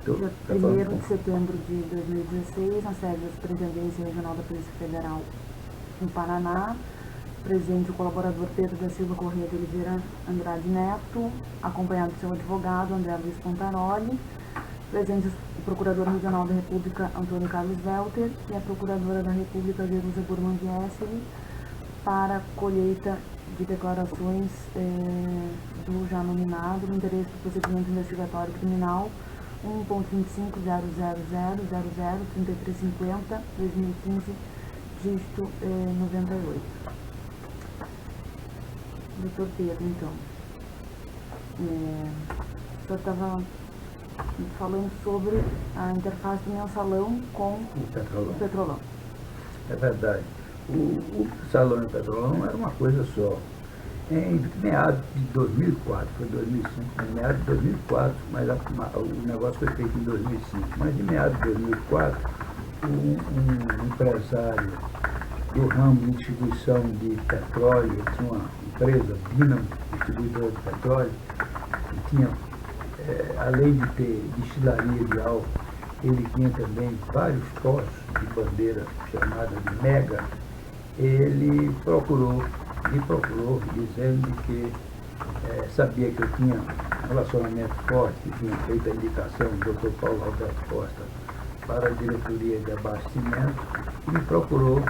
Dia 1º de setembro de 2016, na sede da Superintendência Regional da Polícia Federal em Paraná, presente o colaborador Pedro da Silva Corrêa de Oliveira Andrade Neto, acompanhado do seu advogado André Luiz Pontaroli, presente o Procurador Regional da República Antônio Carlos Welter e a Procuradora da República Jerusa Burman Viesseli, para colheita de declarações do já nominado no interesse do procedimento investigatório criminal 1.25.0000003350-2015, dígito 98. Doutor Pedro, então, o senhor estava falando sobre a interface do mensalão com o Petrolão. É verdade. O salão e o Petrolão era uma coisa só. Em meados de 2004, foi 2005, em meados de 2004, mas o negócio foi feito em 2005. Mas em meados de 2004, um empresário do ramo de distribuição de petróleo, tinha uma empresa, Dínamo, distribuidora de petróleo, que tinha, além de ter destilaria de álcool, ele tinha também vários postos de bandeira chamada de Mega. Ele me procurou dizendo que sabia que eu tinha um relacionamento forte, que tinha feito a indicação do Dr. Paulo Roberto Costa para a diretoria de abastecimento, e me procurou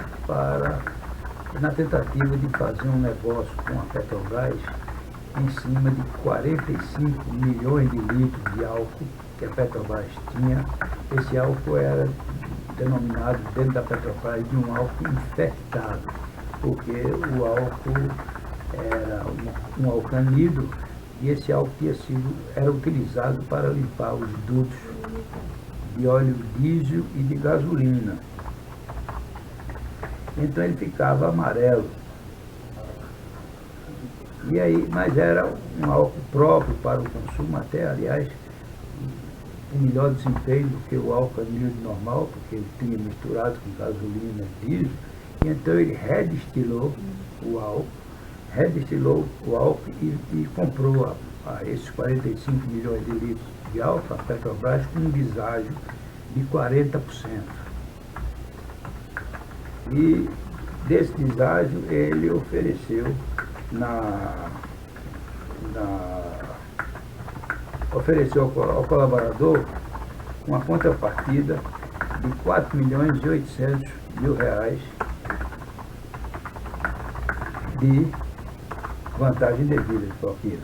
na tentativa de fazer um negócio com a Petrobras em cima de 45 milhões de litros de álcool que a Petrobras tinha. Esse álcool era denominado dentro da Petrobras de um álcool infectado, porque o álcool era um alcanido e esse álcool era utilizado para limpar os dutos de óleo diesel e de gasolina. Então ele ficava amarelo. E aí, mas era um álcool próprio para o consumo, até, aliás, um melhor desempenho do que o álcool anilídeo normal, porque ele tinha misturado com gasolina e diesel. E então ele redestilou o álcool e comprou esses 45 milhões de litros de álcool, a Petrobras, com um deságio de 40%. E desse deságio ele ofereceu ao colaborador uma contrapartida de R$4.800.000 de vantagem devida de propina.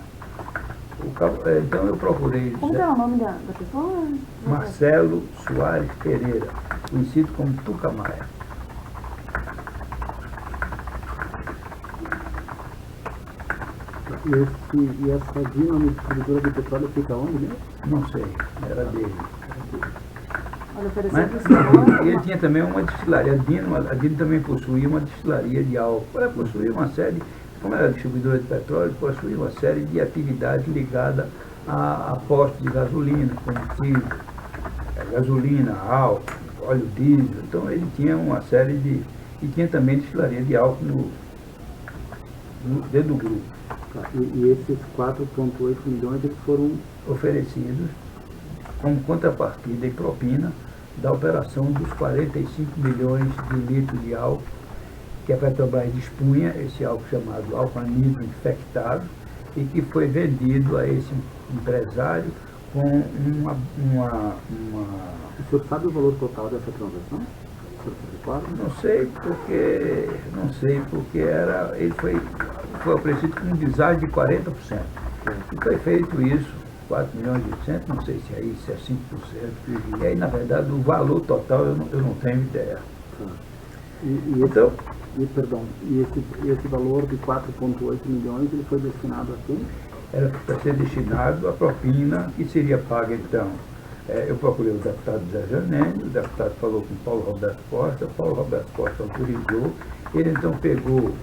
Então eu procurei... Como é o nome da pessoa? Marcelo Soares Pereira, conhecido como Tucamaia. E essa Dínamo distribuidora de petróleo fica onde mesmo? Não sei, era dele. Mas ele tinha também uma destilaria. A Dínamo também possuía uma destilaria de álcool. Ela possuía uma série, como era distribuidora de petróleo, possuía uma série de atividades ligadas a postos de gasolina, combustível, gasolina, álcool, óleo diesel. Então ele tinha uma série de... E tinha também destilaria de álcool dentro do grupo. E esses 4,8 milhões eles foram oferecidos como contrapartida e propina da operação dos 45 milhões de litros de álcool que a Petrobras dispunha, esse álcool chamado álcool anidro infectado, e que foi vendido a esse empresário com uma... O senhor sabe o valor total dessa transação? Não sei porque ele foi oferecido com um deságio de 40%. E foi feito isso, 4.800.000, não sei se aí se é 5%. E aí, na verdade, o valor total eu não tenho ideia. E esse valor de 4,8 milhões, ele foi destinado a quem? Era para ser destinado à propina que seria paga, então. Eu procurei o deputado Zé Janene, o deputado falou com o Paulo Roberto Costa autorizou. Ele então pegou o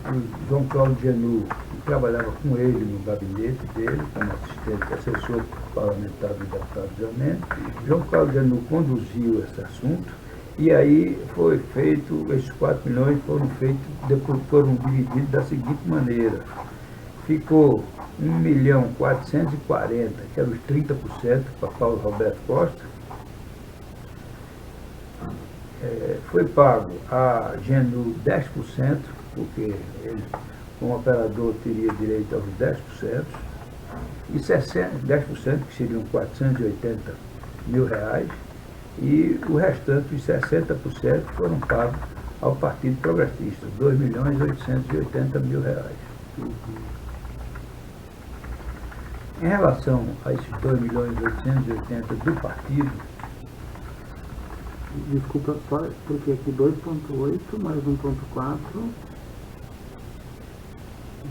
João Cláudio Genu, que trabalhava com ele no gabinete dele, como assistente assessor parlamentar do deputado Janene. João Cláudio Genu conduziu esse assunto, e aí foi feito, esses 4 milhões foram divididos da seguinte maneira. Ficou 1.440.000, que eram os 30% para Paulo Roberto Costa, foi pago a Genu 10%, porque ele, como operador, teria direito aos 10%, e 10%, que seriam 480 mil reais, e o restante, os 60%, foram pagos ao Partido Progressista, 2.880.000 reais. Em relação a esses 2.880.000 do partido, Desculpa, só porque aqui 2.8 mais 1.4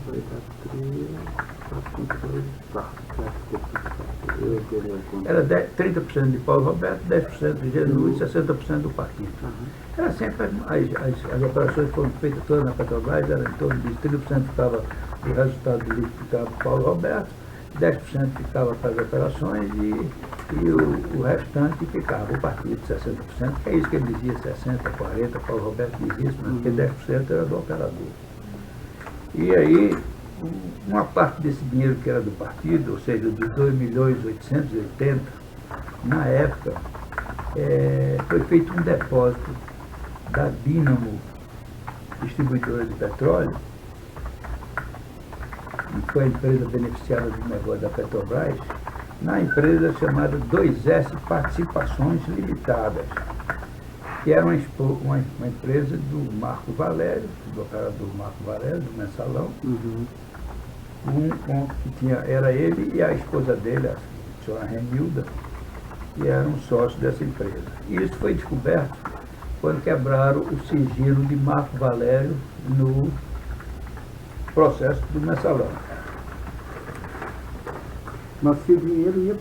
vai dar 3, 4.2, tá, eu queria contar. era 30% de Paulo Roberto, 10% de Genu e 60% do partido. Era sempre, as operações foram feitas todas na Petrobras, era em torno de 30% ficava do resultado do líquido ficava para Paulo Roberto, 10% ficava para as operações e o restante ficava o partido, 60%, que é isso que ele dizia, 60%, 40%, Paulo Roberto dizia isso, porque 10% era do operador. E aí, uma parte desse dinheiro que era do partido, ou seja, dos 2.880.000, na época, foi feito um depósito da Dínamo Distribuidora de Petróleo, que foi a empresa beneficiada do negócio da Petrobras, na empresa chamada 2S Participações Limitadas, que era uma empresa do Marco Valério, do operador Marco Valério, do Mensalão, era ele e a esposa dele, a senhora Renilda, que eram sócios dessa empresa. E isso foi descoberto quando quebraram o sigilo de Marco Valério no processo do Mensalão. Mas se o dinheiro ia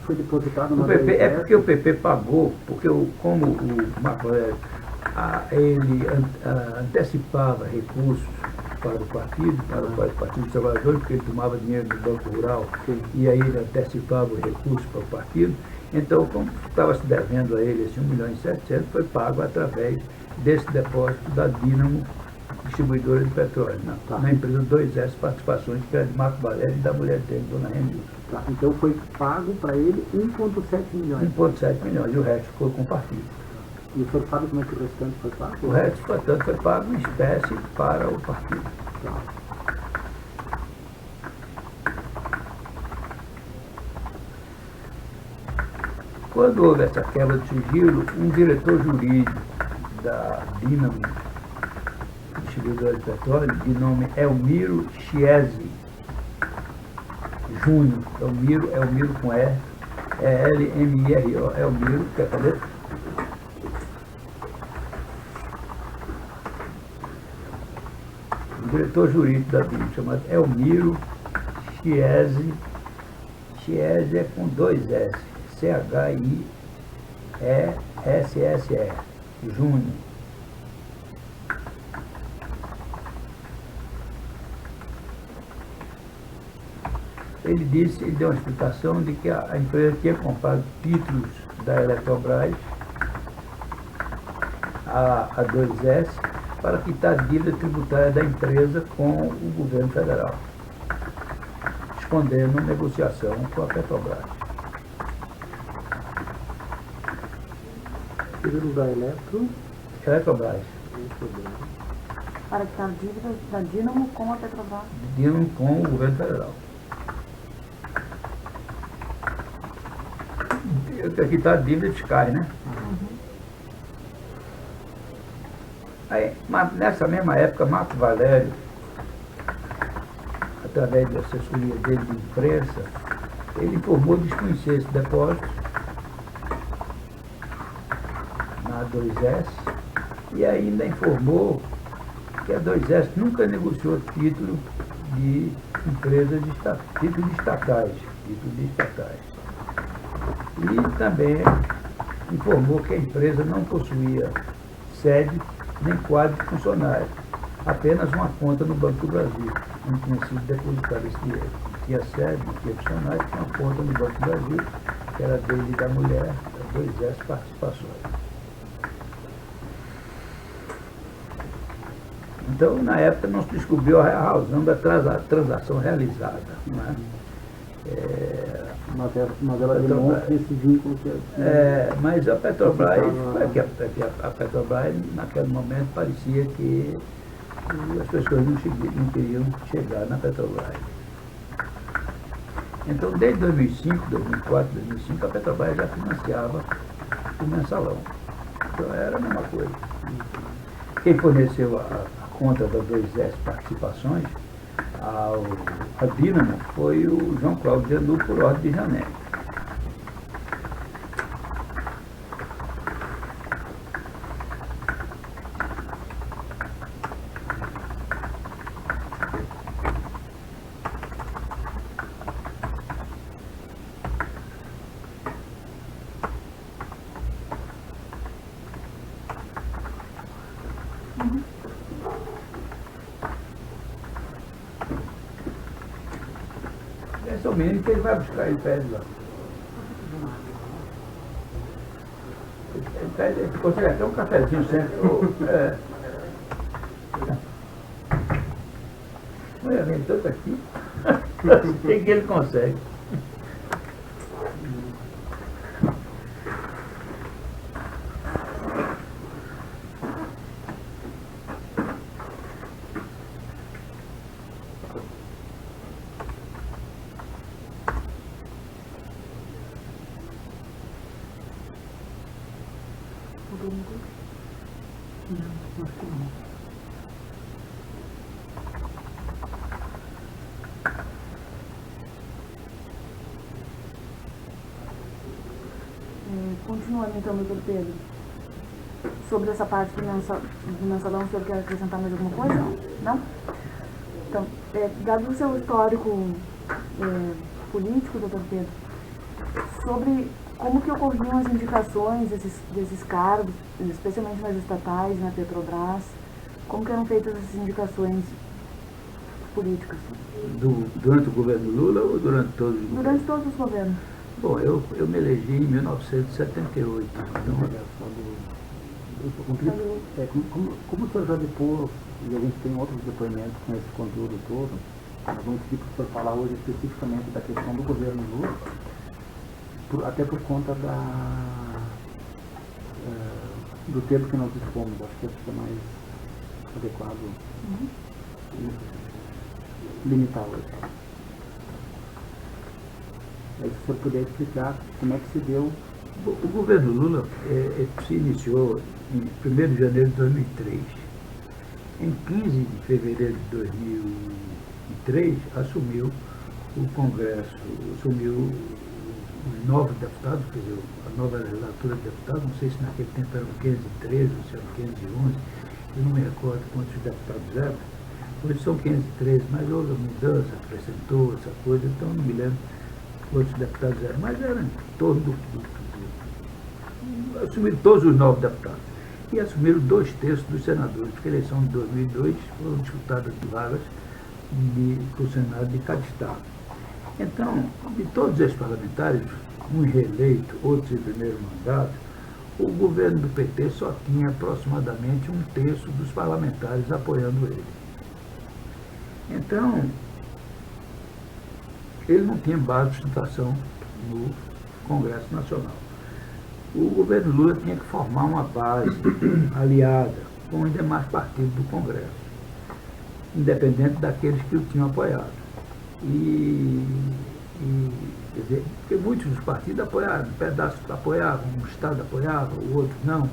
foi depositado no PP, é porque o PP pagou, porque como o Marco Valério ele antecipava recursos para o partido, para o Partido dos Trabalhadores, porque ele tomava dinheiro do Banco Rural. Sim. E aí ele antecipava os recursos para o partido. Então, como estava se devendo a ele esse 1.700.000, foi pago através desse depósito da Dínamo Distribuidora de Petróleo, na empresa 2S Participações, que era de Marco Valério e da mulher dele, dona Renilda. Tá, então foi pago para ele 1,7 milhões. 1,7 milhões, e o resto ficou com o partido. E o senhor sabe como é que o restante foi pago? O resto, portanto, foi pago em espécie para o partido. Tá. Quando houve essa quebra de sigilo, um diretor jurídico da Dínamo Distribuidora de Petróleo, de nome Elmiro Chiesi Júnior, Elmiro com E, L-M-I-R-O, Elmiro, quer fazer? Um diretor jurídico da Dínamo, chamado Elmiro Chiesi, Chiesi é com 2 S, C-H-I-E-S-S-E, Júnior. Ele deu uma explicação de que a empresa tinha comprado títulos da Eletrobras, a 2S, para quitar a dívida tributária da empresa com o governo federal, escondendo negociação com a Petrobras. Títulos da Eletrobras. Para quitar a dívida da Dínamo com a Petrobras. Dínamo com o governo federal. Aqui está a dívida fiscais, né? Aí, nessa mesma época, Marco Valério, através da assessoria dele de imprensa, ele informou desconhecer esse depósito na 2S e ainda informou que a 2S nunca negociou título de empresas títulos estatais. E também informou que a empresa não possuía sede nem quadro de funcionário, apenas uma conta no Banco do Brasil, onde tinha sido depositado esse dinheiro. Tinha sede, não tinha funcionário, tinha uma conta no Banco do Brasil, que era dele e da mulher, da 2S Participações. Então, na época, não se descobriu a razão da transação realizada. Não é? Mas ela demonstra esse vínculo que mas a Petrobras, a Petrobras, naquele momento, parecia que as pessoas não queriam chegar na Petrobras. Então, desde 2005, 2004, 2005, a Petrobras já financiava o mensalão. Então, era a mesma coisa. Quem forneceu a conta das 2S participações a Dínamo foi o João Cláudio Genu, por ordem de Janelli. Esse é o menino que ele vai buscar, ele pede lá. Ele consegue até um cafezinho sempre. Olha, vem tanto aqui. Tem que ele consegue. Continuando então, doutor Pedro, sobre essa parte do mensalão, o senhor quer acrescentar mais alguma coisa? Não? Então, dado o seu histórico político, doutor Pedro, sobre como que ocorriam as indicações desses cargos, especialmente nas estatais, na Petrobras, como que eram feitas essas indicações políticas? Durante o governo Lula ou durante todos os governos? Durante todos os governos. Bom, eu me elegi em 1978. Então, como o senhor já depois, e a gente tem outros depoimentos com esse conteúdo todo, nós vamos pedir para o senhor falar hoje especificamente da questão do governo Lula, até por conta do tempo que nós dispomos. Acho que é mais adequado limitar hoje. Aí, se o senhor puder explicar como é que se deu. O governo Lula se iniciou em 1º de janeiro de 2003. Em 15 de fevereiro de 2003, assumiu o Congresso, assumiu os novos deputados, quer dizer, a nova legislatura de deputados, não sei se naquele tempo eram 513 ou se eram 511, eu não me recordo quantos deputados eram. Hoje são 513, mas houve a mudança, acrescentou essa coisa, então não me lembro quantos deputados eram, mas eram em torno assumiram todos os novos deputados. E assumiram 2/3 dos senadores, porque a eleição de 2002 foram disputadas de vagas para o Senado de cada estado. Então, de todos esses parlamentares, uns reeleitos, outros em primeiro mandato, o governo do PT só tinha aproximadamente 1/3 dos parlamentares apoiando ele. Então, ele não tinha base de sustentação no Congresso Nacional. O governo Lula tinha que formar uma base aliada com os demais partidos do Congresso, independente daqueles que o tinham apoiado. Quer dizer, porque muitos dos partidos apoiaram, um pedaço apoiavam, um estado apoiava, o outro não,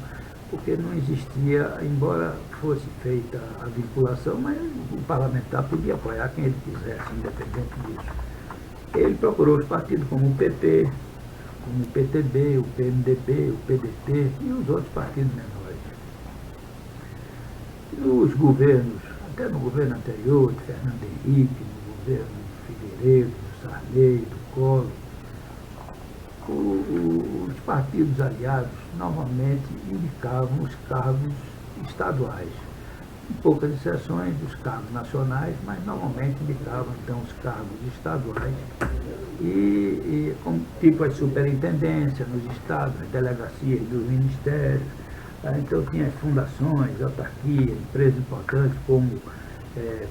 porque não existia, embora fosse feita a vinculação, mas o parlamentar podia apoiar quem ele quisesse, independente disso. Ele procurou os partidos como o PP, como o PTB, o PMDB, o PDT e os outros partidos menores. Os governos, até no governo anterior, de Fernando Henrique, no governo de Figueiredo, do Sarney, do Collor, os partidos aliados normalmente indicavam os cargos estaduais. Em poucas exceções dos cargos nacionais, mas normalmente indicavam então os cargos estaduais como tipo as superintendências nos estados, as delegacias dos ministérios. Então tinha as fundações, autarquias, empresas importantes como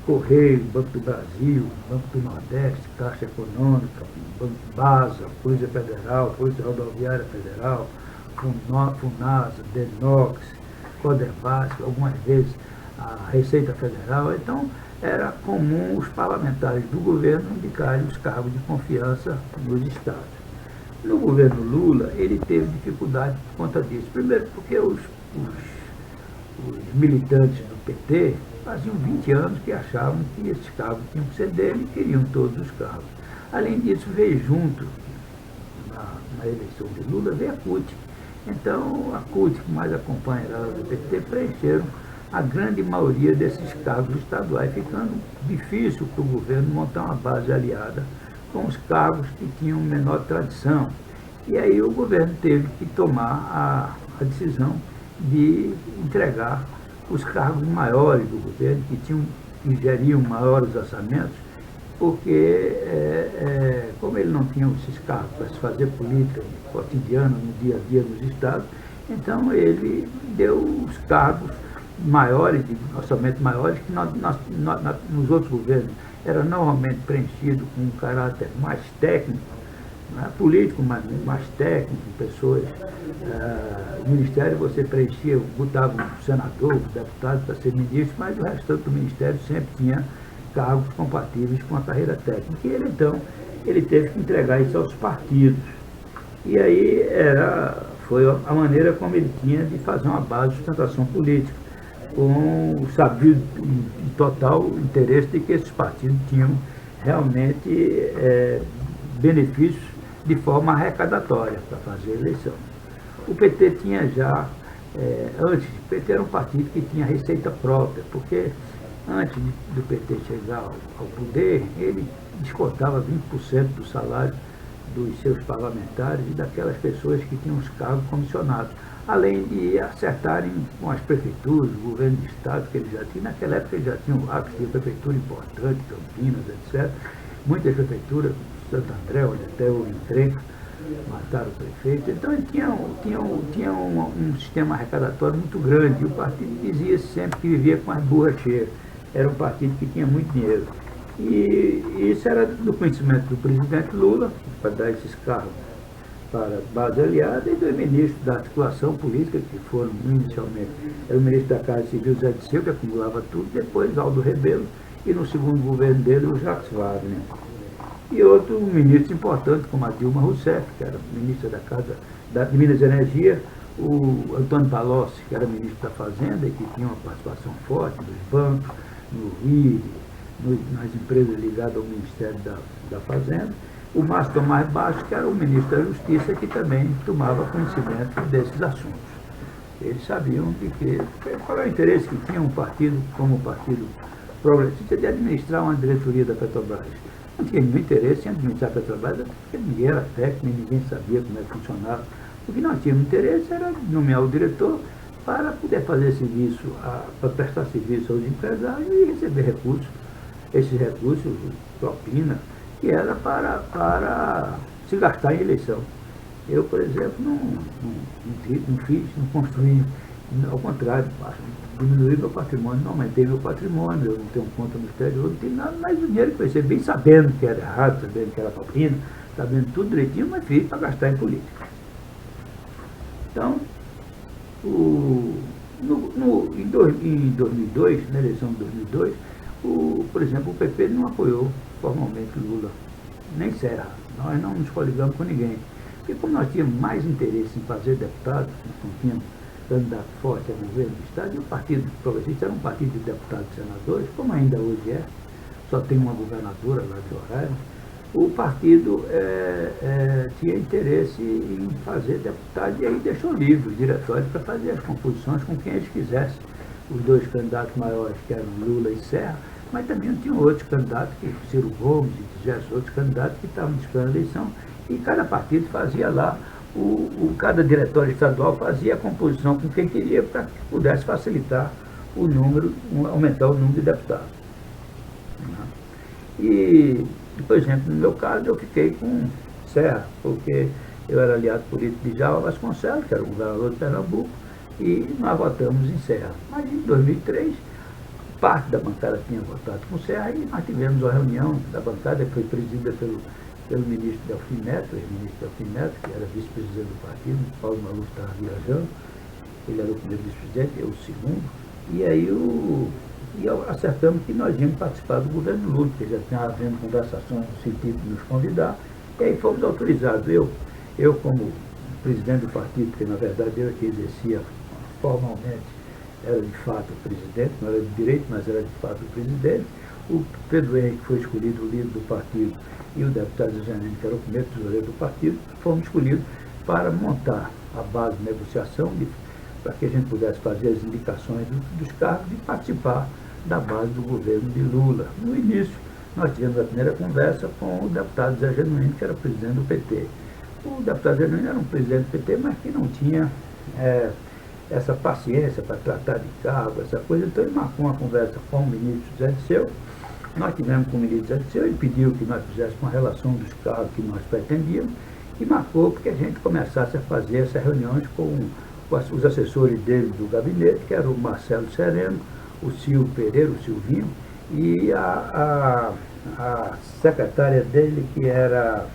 Correio, Banco do Brasil, Banco do Nordeste, Caixa Econômica, Banco Basa, Polícia Federal, Polícia Rodoviária Federal, FUNASA, DENOX, CODEVASC, algumas vezes a Receita Federal. Então, era comum os parlamentares do governo indicarem os cargos de confiança nos estados. No governo Lula, ele teve dificuldade por conta disso. Primeiro, porque os militantes do PT faziam 20 anos que achavam que esses cargos tinham que ser dele e queriam todos os cargos. Além disso, veio junto, na eleição de Lula, veio a CUT. Então, a CUT, que mais acompanha a do PT, preencheram a grande maioria desses cargos estaduais, ficando difícil para o governo montar uma base aliada com os cargos que tinham menor tradição. E aí o governo teve que tomar a decisão de entregar os cargos maiores do governo, que geriam maiores orçamentos, porque, como ele não tinha esses cargos para se fazer política cotidiana no dia a dia nos estados, então ele deu os cargos maiores, de orçamento maiores, que nos outros governos era normalmente preenchido com um caráter mais técnico, não é político, mas mais técnico, pessoas. O ministério você preenchia, botava um senador, um deputado para ser ministro, mas o restante do ministério sempre tinha cargos compatíveis com a carreira técnica. E ele, então, ele teve que entregar isso aos partidos. E aí foi a maneira como ele tinha de fazer uma base de sustentação política, com o sabido e total interesse de que esses partidos tinham realmente benefícios de forma arrecadatória para fazer a eleição. O PT tinha já, antes, o PT era um partido que tinha receita própria, porque antes do PT chegar ao poder, ele descontava 20% do salário dos seus parlamentares e daquelas pessoas que tinham os cargos comissionados, além de acertarem com as prefeituras, o governo de estado que ele já tinha. Naquela época ele já tinha um lápis de prefeitura importante, Campinas, etc. Muitas prefeituras, Santo André, onde até houve encrenca, mataram o prefeito. Então ele tinha um sistema arrecadatório muito grande, e o partido dizia sempre que vivia com as burras cheias. Era um partido que tinha muito dinheiro. E isso era do conhecimento do presidente Lula, para dar esses cargos para a base aliada, e do ministro da articulação política, que foram inicialmente, era o ministro da Casa Civil, Zé Disseu, que acumulava tudo, depois Aldo Rebelo, e no segundo governo dele, o Jacques Wagner. E outro ministro importante, como a Dilma Rousseff, que era ministra da Casa de Minas e Energia, o Antônio Palocci, que era ministro da Fazenda, e que tinha uma participação forte nos bancos, no RID, nas empresas ligadas ao Ministério da Fazenda. O Márcio Tomás Baixo, que era o ministro da Justiça, que também tomava conhecimento desses assuntos. Eles sabiam qual era o interesse que tinha um partido como o Partido Progressista de administrar uma diretoria da Petrobras. Não tinha nenhum interesse em administrar a Petrobras, porque ninguém era técnico, ninguém sabia como é que funcionava. O que nós tínhamos interesse era nomear o diretor para poder fazer serviço, para prestar serviço aos empresários e receber recursos. Esses recursos, propina, que era para se gastar em eleição. Eu, por exemplo, não fiz, não construí, ao contrário, diminuí meu patrimônio, não aumentei meu patrimônio, eu não tenho conta no exterior, não tenho nada, mas o dinheiro que eu recebi, sabendo que era errado, sabendo que era propina, sabendo tudo direitinho, mas fiz para gastar em política. Então, em 2002, na eleição de 2002, por exemplo, o PP não apoiou formalmente Lula, nem Serra. Nós não nos coligamos com ninguém. Porque como nós tínhamos mais interesse em fazer deputados, nós não tínhamos candidato forte ao governo do Estado, e o Partido Progressista era um partido de deputados e senadores, como ainda hoje é, só tem uma governadora lá de Roraima. O partido tinha interesse em fazer deputado, e aí deixou livre os diretórios para fazer as composições com quem eles quisessem. Os dois candidatos maiores, que eram Lula e Serra, mas também tinham outros candidatos, Ciro Gomes e diversos outros candidatos que estavam disputando a eleição, e cada partido fazia lá, cada diretório estadual fazia a composição com quem queria para que pudesse facilitar o número, aumentar o número de deputados. E, por exemplo, no meu caso, eu fiquei com Serra, porque eu era aliado político de Djalma Vasconcelos, que era o governador de Pernambuco, e nós votamos em Serra. Mas em 2003, parte da bancada tinha votado com o Serra, e nós tivemos uma reunião da bancada que foi presidida pelo ministro Delfim Neto, ex-ministro Delfim Neto, que era vice-presidente do partido. Paulo Maluf estava viajando, ele era o primeiro vice-presidente, eu o segundo, e aí acertamos que nós íamos participar do governo Lula, porque já tinha havendo conversações no sentido de nos convidar, e aí fomos autorizados. Eu como presidente do partido, porque na verdade eu que exercia formalmente, era de fato o presidente, não era de direito, mas era de fato o presidente. O Pedro Henrique foi escolhido o líder do partido, e o deputado Zé Janine, que era o primeiro tesoureiro do partido, fomos escolhidos para montar a base de negociação, para que a gente pudesse fazer as indicações dos cargos e participar da base do governo de Lula. No início, nós tivemos a primeira conversa com o deputado Zé Genuíno, que era presidente do PT. O deputado Zé Genuíno era um presidente do PT, mas que não tinha essa paciência para tratar de cargo, essa coisa. Então ele marcou uma conversa com o ministro Zé Disseu. Nós tivemos com o ministro Zé Disseu, ele pediu que nós fizéssemos uma relação dos cargos que nós pretendíamos, e marcou porque a gente começasse a fazer essas reuniões com os assessores dele do gabinete, que era o Marcelo Sereno, o Silvio Pereira, o Silvinho, e a secretária dele, que era...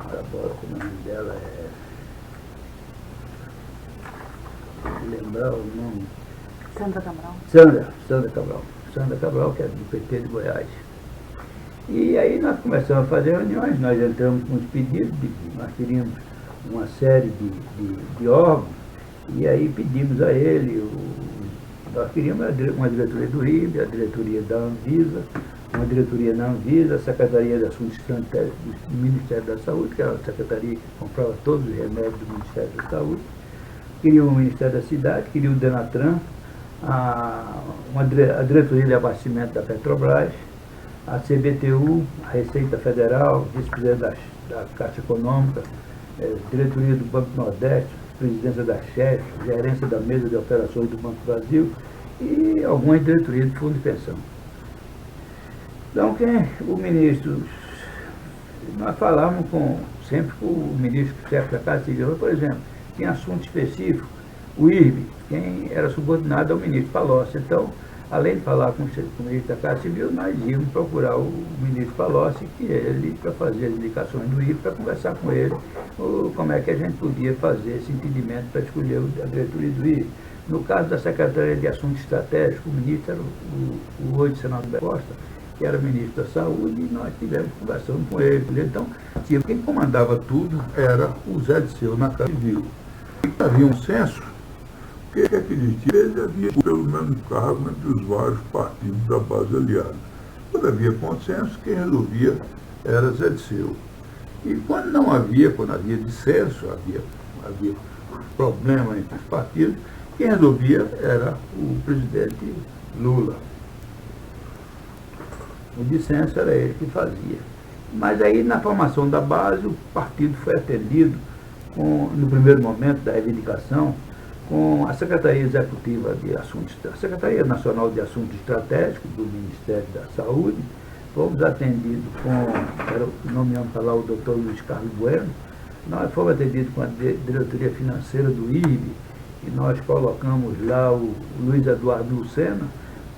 agora, como é o nome dela? Lembrar o nome. Sandra Cabral. Sandra Cabral, que é do PT de Goiás. E aí nós começamos a fazer reuniões, nós entramos com os pedidos, nós queríamos uma série de órgãos, e aí pedimos a ele, nós queríamos uma diretoria do IBE, a diretoria da Anvisa, uma diretoria da Anvisa, a Secretaria de Assuntos Estratégicos do Ministério da Saúde, que era a secretaria que comprava todos os remédios do Ministério da Saúde, queria o Ministério da Cidade, queria o Denatran, a diretoria de abastecimento da Petrobras, a CBTU, a Receita Federal, vice-presidente da Caixa Econômica, diretoria do Banco Nordeste, presidência da CHEF, gerência da mesa de operações do Banco do Brasil e algumas diretorias de fundo de pensão. Então, o ministro, nós falávamos sempre com o ministro chefe da Casa Civil, por exemplo, tinha assunto específico, o IRB, quem era subordinado ao ministro Palocci. Então, além de falar com o ministro da Casa Civil, nós íamos procurar o ministro Palocci, que ele, para fazer as indicações do IRB, para conversar com ele como é que a gente podia fazer esse entendimento para escolher a diretoria do IRB. No caso da Secretaria de Assuntos Estratégicos, o ministro era o hoje senador da Costa, que era ministro da Saúde, e nós tivemos conversando com ele. Então, quem comandava tudo era o Zé Disseu na Casa Civil. Havia um censo, o que é que existia? Havia pelo menos cargo entre os vários partidos da base aliada. Quando havia consenso, quem resolvia era Zé Disseu. E quando havia dissenso, havia problema entre os partidos, quem resolvia era o presidente Lula. O dissenso era ele que fazia. Mas aí, na formação da base, o partido foi atendido, no primeiro momento da reivindicação, com a Secretaria Executiva de Assuntos, a Secretaria Nacional de Assuntos Estratégicos do Ministério da Saúde. Fomos atendidos nomeamos para lá o doutor Luiz Carlos Bueno, nós fomos atendidos com a diretoria financeira do IRB, e nós colocamos lá o Luiz Eduardo Lucena.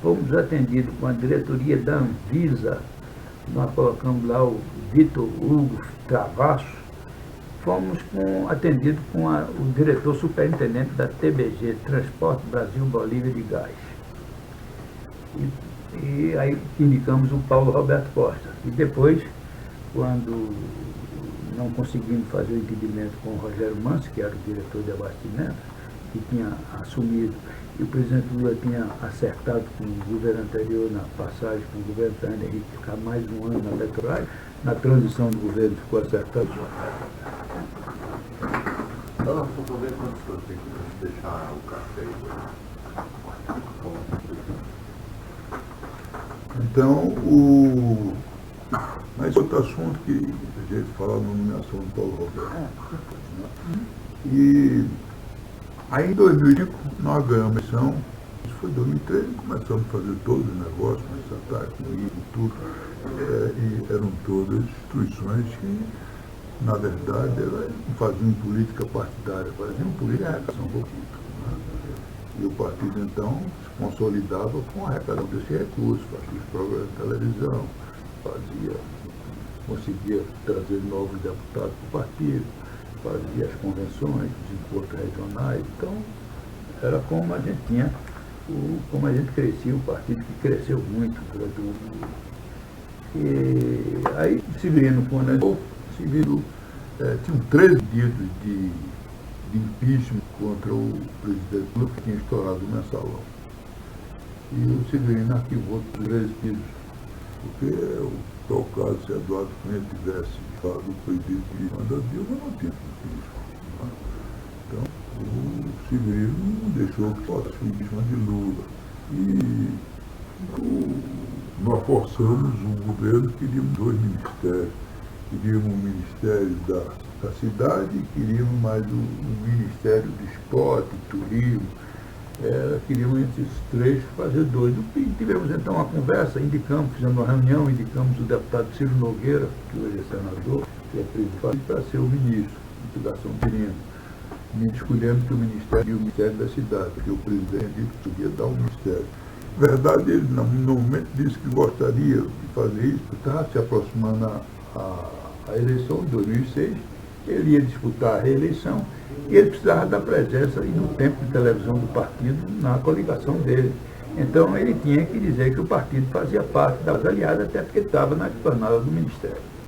Fomos atendidos com a diretoria da Anvisa, nós colocamos lá o Vitor Hugo Travasso. Fomos atendidos com o diretor superintendente da TBG, Transporte Brasil Bolívia de Gás. E aí indicamos o Paulo Roberto Costa. E depois, quando não conseguimos fazer o entendimento com o Rogério Manso, que era o diretor de abastecimento, que tinha assumido, e o presidente Lula tinha acertado com o governo anterior, na passagem com o governo Fernando Henrique, ficar mais um ano na Petrobras, na transição do governo ficou acertado. Então, vou ver quando o senhor tem que deixar o café aí. Então, mas outro assunto que a gente fala na nomeação do Paulo Roberto. E aí em 2005 nós ganhamos a eleição, isso foi em 2013, começamos a fazer todos os negócios, nessa tarde, no IBE, tudo, e eram todas instituições que, na verdade, elas não faziam política partidária, faziam política um pouquinho. Né? E o partido, então, se consolidava com a arrecadação desse recurso, fazia os programas de televisão, conseguia trazer novos deputados para o partido, fazia as convenções, os encontros regionais. Então, era como a gente tinha, como a gente crescia, o partido que cresceu muito durante o E aí, Severino, quando entrou, Severino tinham 13 pedidos de impeachment contra o presidente Lula, que tinha estourado o mensalão. E o Severino arquivou os 13 pedidos, porque o tal caso, se Eduardo Cunha tivesse falado o presidente de manda Dilma, não tinha impeachment. Então, o Severino deixou que fosse o impeachment de Lula. E nós forçamos um governo, queríamos 2 ministérios. Queríamos o Ministério da Cidade e queríamos mais o Ministério do Esporte, Turismo. Queríamos entre esses 3 fazer 2. E tivemos então uma conversa, fizemos uma reunião, indicamos o deputado Ciro Nogueira, que hoje é senador, que é presidente, para ser o ministro da Educação Tirino. E escolhemos que o Ministério e o Ministério da Cidade, porque o presidente disse que podia dar o Ministério. Na verdade, ele no momento disse que gostaria de fazer isso, porque estava se aproximando a eleição de 2006, ele ia disputar a reeleição e ele precisava da presença e do tempo de televisão do partido na coligação dele. Então ele tinha que dizer que o partido fazia parte das aliadas, até porque estava na esplanada do Ministério.